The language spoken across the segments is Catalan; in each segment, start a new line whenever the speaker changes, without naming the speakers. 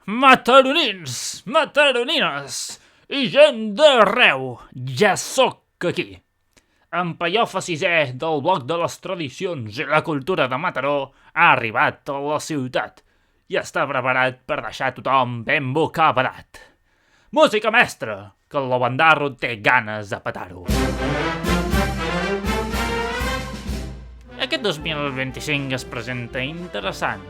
Mataronins, mataronines i gent d'arreu, ja sóc aquí. En Pellofa sisè del bloc de les tradicions i la cultura de Mataró ha arribat a la ciutat i està preparat per deixar tothom ben bocabadat. Música mestra, que el Lobandarro té ganes de petar-ho. Aquest 2025 es presenta interessant.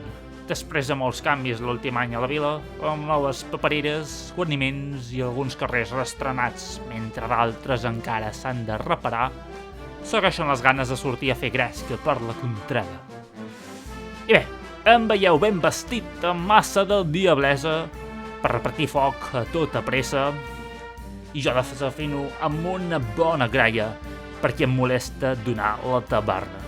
Després de molts canvis l'últim any a la vila, amb noves papereres, guarniments i alguns carrers restrenats, mentre d'altres encara s'han de reparar, segueixen les ganes de sortir a fer gresca per la contrada. I bé, em veieu ben vestit amb massa de diablesa per repartir foc a tota pressa i jo desafino amb una bona graia per qui em molesta donar la tabarna.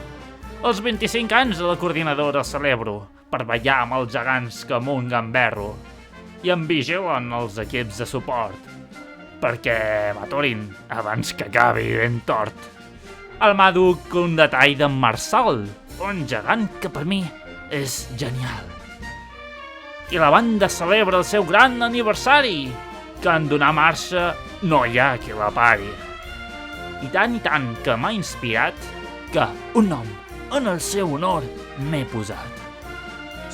Els 25 anys de la coordinadora celebro per ballar amb els gegants que amunt gamberro i em vigilen els equips de suport perquè m'aturin abans que acabi ben tort. El mà duc un detall d'en Marçal, un gegant que per mi és genial. I la banda celebra el seu gran aniversari, que en donar marxa no hi ha qui la pari. I tant que m'ha inspirat que un nom en el seu honor m'he posat.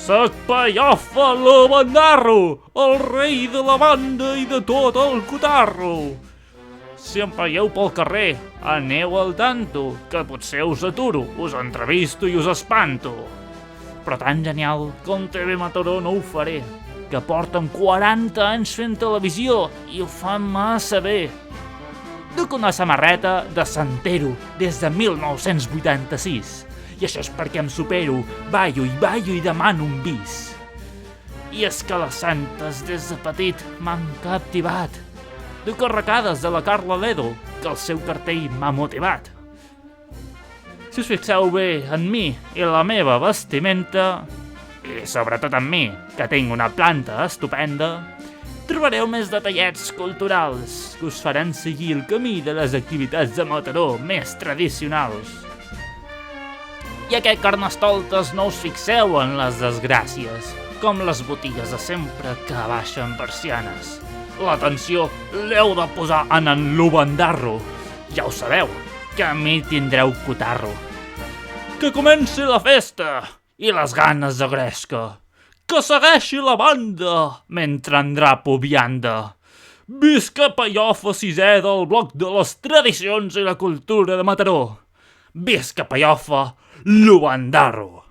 Soc Pellofa Lobandarro, el rei de la banda i de tot el cotarro. Si em veieu pel carrer, aneu al tanto, que potser us aturo, us entrevisto i us espanto. Però tan genial com TV Mataró no ho faré, que porten 40 anys fent televisió i ho fan massa bé. Duc una samarreta de Santero des de 1986 i això és perquè em supero, ballo i demano un bis. I és que les santes des de petit m'han captivat. Duc arracades de la Carla Ledo, que el seu cartell m'ha motivat. Si us fixeu bé en mi i la meva vestimenta, i sobretot en mi, que tinc una planta estupenda, trobareu més detallets culturals que us faran seguir el camí de les activitats de Mataró més tradicionals. I aquest carnestoltes no us fixeu en les desgràcies, com les botigues de sempre que baixen persianes. L'atenció l'heu de posar en Lobandarro. Ja ho sabeu, que a mi tindreu cotarro. Que comenci la festa i les ganes de gresca. Que segueixi la banda mentre en drapo vianda. Visca Pellofa sisè del bloc de les tradicions i la cultura de Mataró. Visca Pellofa Lobandarro.